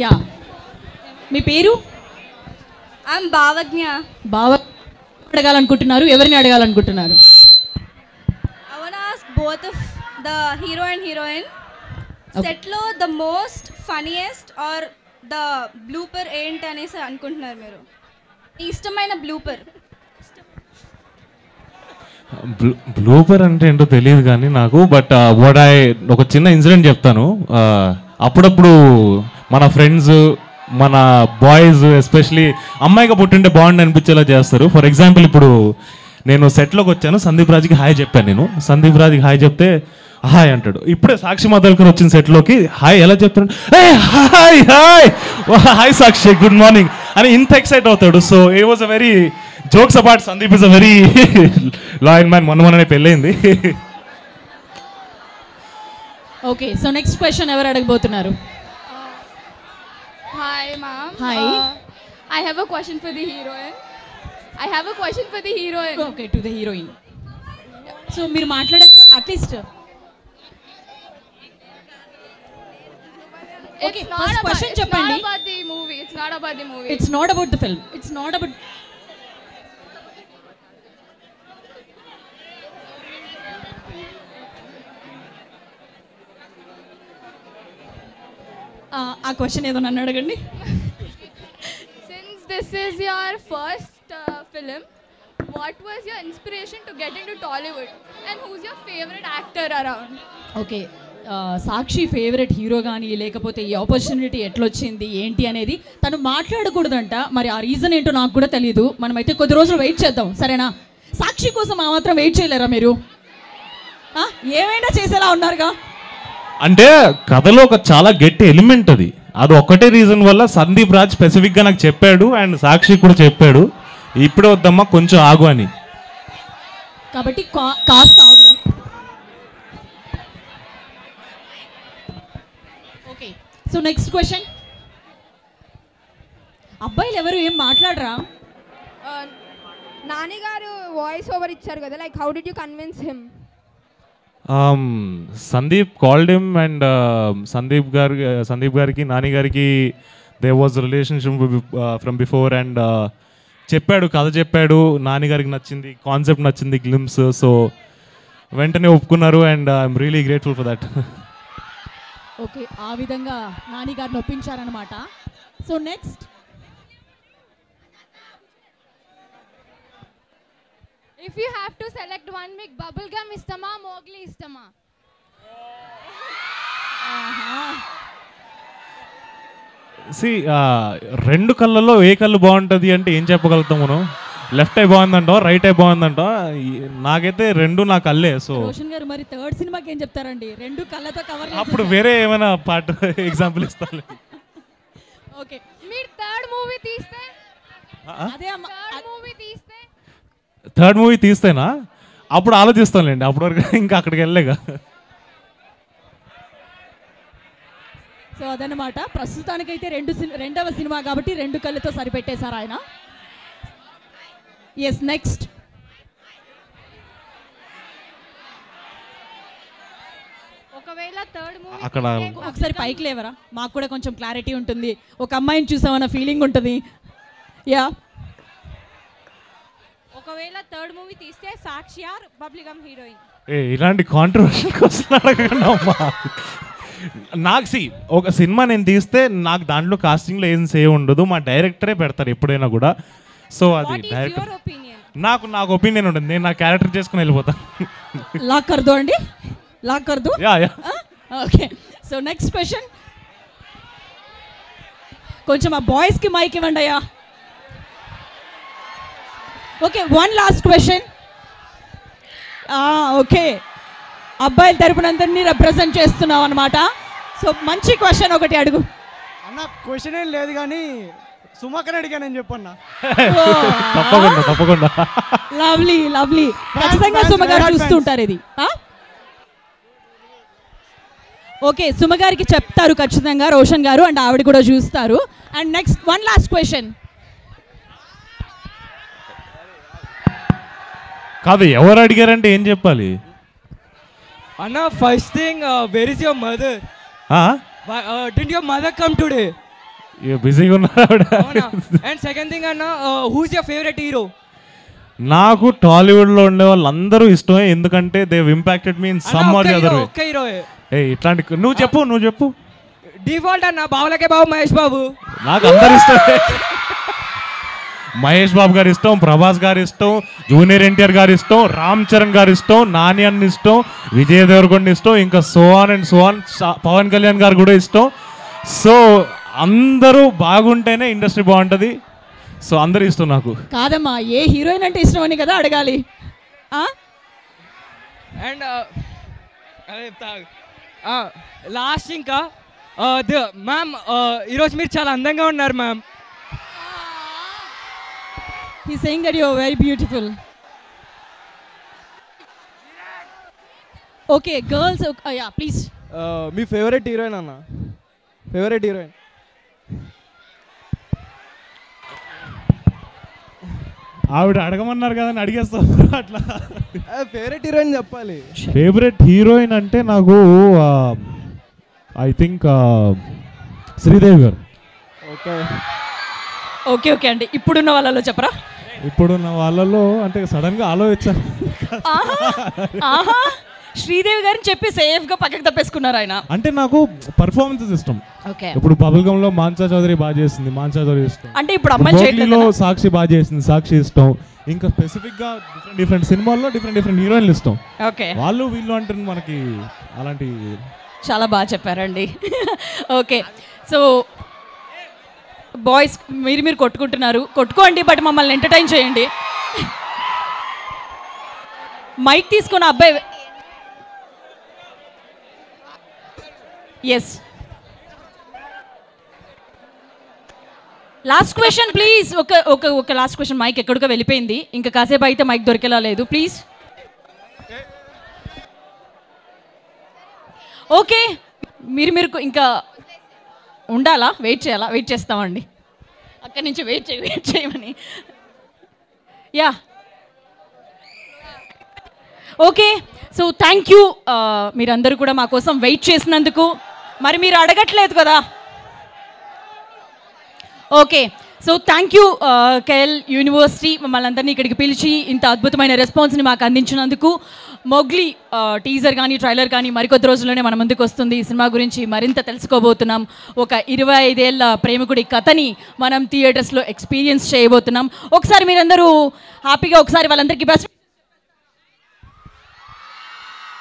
Yeah, మీ పేరు? I'm భావజ్ఞ. అడగాలనుకుంటున్నారు, ఎవరిని అడగాలనుకుంటున్నారు? I want to ask both of the hero and heroine. Set లో the most funniest or the blooper ఏంటి అనేసి అనుకుంటున్నారు మీరు? ఇష్టమైన బ్లూపర్. బ్లూపర్ అంటే ఏంటో తెలియదు కానీ నాకు, బట్ ఒక చిన్న ఇన్సిడెంట్ చెప్తాను. అప్పుడప్పుడు మన ఫ్రెండ్స్, మన బాయ్స్ ఎస్పెషలీ అమ్మాయిగా పుట్టింటే బాగుండి అనిపించేలా చేస్తారు. ఫర్ ఎగ్జాంపుల్ ఇప్పుడు నేను సెట్లోకి వచ్చాను, సందీప్ రాజ్కి హాయ్ చెప్పాను. నేను సందీప్ రాజ్కి హాయ్ చెప్తే హాయ్ అంటాడు. ఇప్పుడే సాక్షి మాధవల్కర్ వచ్చిన సెట్లోకి హాయ్ ఎలా చెప్తాడు, హాయ్ హాయ్ హాయ్ సాక్షి గుడ్ మార్నింగ్ అని ఇంత ఎక్సైట్ అవుతాడు. So it was a very jokes apart, Sandeep is a very loyal man. మొన్ననే పెళ్ళైంది. ఓకే, సో నెక్స్ట్ క్వశ్చన్ ఎవరు అడగబోతున్నారు? Hi, ma'am. Hi. I have a question for the heroine. Okay, to the heroine. So మీరు మాట్లాడచ్చు at least. Okay, first question చెప్పండి. It's not about the movie. It's not about the film. It's not about. ఆ question ఏదో నన్ను అడగండి. Since this is your first film, what was your inspiration to get into Tollywood? And who's your favorite actor around? Okay, Sakshi favourite hero కానీ లేకపోతే ఈ opportunity ఎట్లొచ్చింది ఏంటి అనేది తను మాట్లాడకూడదంట. మరి ఆ రీజన్ ఏంటో నాకు కూడా తెలియదు. మనమైతే కొద్ది రోజులు వెయిట్ చేద్దాం, సరేనా? సాక్షి కోసం ఆ మాత్రం వెయిట్ చేయలేరా మీరు? ఏమైనా చేసేలా ఉన్నారుగా. అంటే కథలో ఒక చాలా గట్టి ఎలిమెంట్ అది. అది ఒక్కటే రీజన్ వల్ల సందీప్ రాజ్ స్పెసిఫిక్గా నాకు చెప్పాడు అండ్ సాక్షి కూడా చెప్పాడు, ఇప్పుడే వద్దమ్మా కొంచెం ఆగు అని. కాబట్టి కాస్త ఆగుదాం. Okay, so next question. అబ్బాయిలు ఎవరు ఏం మాట్లాడరా? నాని గారు వాయిస్ ఓవర్ ఇచ్చారు కదా, like how did you convince him? Sandeep called him and Sandeep గారికి నాని గారికి they was relationship from before and చెప్పాడు, కథ చెప్పాడు, నాని గారికి నచ్చింది, కాన్సెప్ట్ నచ్చింది, గ్లిమ్స్. సో వెంటనే ఒప్పుకున్నారు and I'm really grateful for that. Okay, ఆ విధంగా నాని గారిని ఒప్పించారనమాట. So next, If you have to select one, మీకు bubblegum ఇష్టమా, మోగ్లీ ఇష్టమా? రెండు కళ్ళల్లో ఏ కళ్ళు బాగుంటుంది అంటే ఏం చెప్పగలుగుతాం మనం? లెఫ్ట్ ఐ బాగుందంటో, రైట్ ఐ బాగుందంటో. నాకైతే రెండు నా కళ్ళే. సో రోషన్ గారు మరి థర్డ్ సినిమాకి ఏం చెప్తారండి? రెండు కళ్ళతో కవర్. అప్పుడు వేరే ఏమైనా పార్ట్ ఎగ్జాంపుల్ ఇస్తాను. ఓకే, మీరు థర్డ్ మూవీ తీస్తే థర్డ్ మూవీ తీస్తేనా అప్పుడు ఆలోచిస్తానులేండి. అప్పటి వరకు ఇంకా అక్కడికి వెళ్ళలేగా. సో అదనమాట, ప్రస్తుతానికైతే రెండవ సినిమా కాబట్టి రెండు కళ్ళతో సరిపెట్టేశారు ఆయన. Yes, next. ఒకవేళ థర్డ్ మూవీ అక్కడ ఒకసారి పైకి లేవరా, మాకు కూడా కొంచెం క్లారిటీ ఉంటుంది. ఒక అమ్మాయిని చూసామన్న ఫీలింగ్ ఉంటుంది. యా, ఒకవేళ థర్డ్ మూవీ తీస్తే సాక్షి ఆర్ బబ్లిగమ్ హీరోయిన్? ఇలాంటి కాంట్రవర్షియల్ క్వశ్చన్ అడగండి. నాకు ఒక సినిమా నేను తీస్తే నాకు దాంట్లో కాస్టింగ్లో ఏం సేవ్ ఉండదు, మా డైరెక్టరే పెడతారు ఎప్పుడైనా కూడా. సో అది డైరెక్టర్ నాకు ఒపీనియన్ ఉంటుంది, నేను నా క్యారెక్టర్ చేసుకుని వెళ్ళిపోతాను. లాక్ కర్దో అండి, లాక్ కర్దో. Okay, so next question. కొంచెం ఆ బాయ్స్కి మైక్ ఇవ్వండి అయ్యా. Okay, one last question. Okay, అబ్బాయిల తరపునందరినీ రిప్రజెంట్ చేస్తున్నాం అనమాట. సో మంచి క్వశ్చన్ ఒకటి అడుగు అన్న. క్వశ్చన్ ఏం లేదు కానీ సుమకని అడిగానని చెప్పన్నా. తప్పకుండా. Lovely lovely. ఖచ్చితంగా సుమ గారు చూస్తుంటారు ఇది. ఓకే, సుమ గారికి చెప్తారు ఖచ్చితంగా రోషన్ గారు, అండ్ ఆవిడ కూడా చూస్తారు. And next one last question. కాదు, ఎవరు అడిగారంటే ఏం చెప్పాలి అన్న? First thing, where is your mother? Didn't your mother come today? బిజీగా ఉన్నారు. అండ్ సెకండ్ థింగ్ అన్న, హూస్ యువర్ ఫేవరెట్ హీరో? నాకు టాలీవుడ్లో ఉండే వాళ్ళందరూ ఇష్టమే, ఎందుకంటే they impacted me in some or the other way. ఒక్క హీరో ఇట్లాంటి నువ్వు చెప్పు. డిఫాల్ట్ అన్న బావులకే బాబు మహేష్ బాబు. నాకు అందరు ఇష్టమే. మహేష్ బాబు గారు ఇష్టం, ప్రభాస్ గారు ఇష్టం, జూనియర్ ఎన్టీఆర్ గారు ఇష్టం, రామ్ చరణ్ గారు ఇష్టం, నాని అన్న ఇష్టం, విజయ్ దేవరకొండ ఇష్టం, ఇంకా సోహాన్ అండ్ సోహాన్, పవన్ కళ్యాణ్ గారు కూడా ఇష్టం. సో అందరూ బాగుంటేనే ఇండస్ట్రీ బాగుంటుంది. సో అందరూ ఇష్టం నాకు. కాదమ్మా, ఏ హీరోయిన్ అంటే ఇష్టం అని కదా అడగాలి. అండ్ లాస్ట్ ఇంకా మ్యామ్, ఈరోజు మీరు చాలా అందంగా ఉన్నారు ma'am. He's saying that you're very beautiful. Okay, girls, yeah, please. మీ ఫేవరెట్ హీరోయిన్ అన్న? Favourite heroine? ఆవిడ అడగమన్నారు కదా అని అడిగేస్తాం అట్లా. ఫేవరెట్ హీరోయిన్ చెప్పాలి. ఫేవరెట్ హీరోయిన్ అంటే నాకు ఐ థింక్ శ్రీదేవి గారు. ఓకే అండి, ఇప్పుడున్న వాళ్ళలో చెప్పరా? ఇప్పుడున్న వాళ్ళలో అంటే సడన్గా ఆలోచించాను. శ్రీదేవి గారిని చెప్పి సేఫ్గా పక్కకి తప్పేసుకున్నారు ఆయన. అంటే నాకు పర్ఫార్మెన్సెస్ ఇష్టం. ఓకే, ఇప్పుడు బబుల్గమ్ లో మాన్సా చౌదరి బాగా చేసింది, మాన్సా చౌదరి ఇష్టం. అంటే ఇప్పుడు అమ్మాయి చేయట్లేదు. సాక్షి బాగా చేసింది, సాక్షి ఇష్టం. ఇంకా స్పెసిఫిక్ గా డిఫరెంట్ సినిమాల్లో డిఫరెంట్ హీరోయిన్లు ఇష్టం. ఓకే, వాళ్ళు వీళ్ళు అంటే మనకి అలాంటి. చాలా బాగా చెప్పారండి. ఓకే, సో బాయ్స్ మీరు కొట్టుకోండి, బట్ మమ్మల్ని ఎంటర్టైన్ చేయండి. మైక్ తీసుకున్న అబ్బాయి. Yes, last question please. ఒక లాస్ట్ క్వశ్చన్. మైక్ ఎక్కడికో వెళ్ళిపోయింది, ఇంకా కాసేపు అయితే మైక్ దొరికేలా లేదు, ప్లీజ్. ఓకే, మీరు ఇంకా ఉండాలా? వెయిట్ చేస్తామండి. అక్కడి నుంచి వెయిట్ చేయమని. Yeah, okay. So thank you మీరందరూ కూడా మా కోసం వెయిట్ చేసినందుకు. మరి మీరు అడగట్లేదు కదా. Okay, so thank you KL university మమ్మల్ని అందరినీ ఇక్కడికి పిలిచి ఇంత అద్భుతమైన రెస్పాన్స్ని మాకు అందించినందుకు. మొగ్లీ టీజర్ కానీ ట్రైలర్ కానీ మరికొద్ది రోజుల్లోనే మన ముందుకు వస్తుంది. ఈ సినిమా గురించి మరింత తెలుసుకోబోతున్నాం. ఒక 25 ఏళ్ల ప్రేమికుడి కథని మనం థియేటర్స్లో ఎక్స్పీరియన్స్ చేయబోతున్నాం. ఒకసారి మీరందరూ హ్యాపీగా ఒకసారి వాళ్ళందరికీ బెస్ట్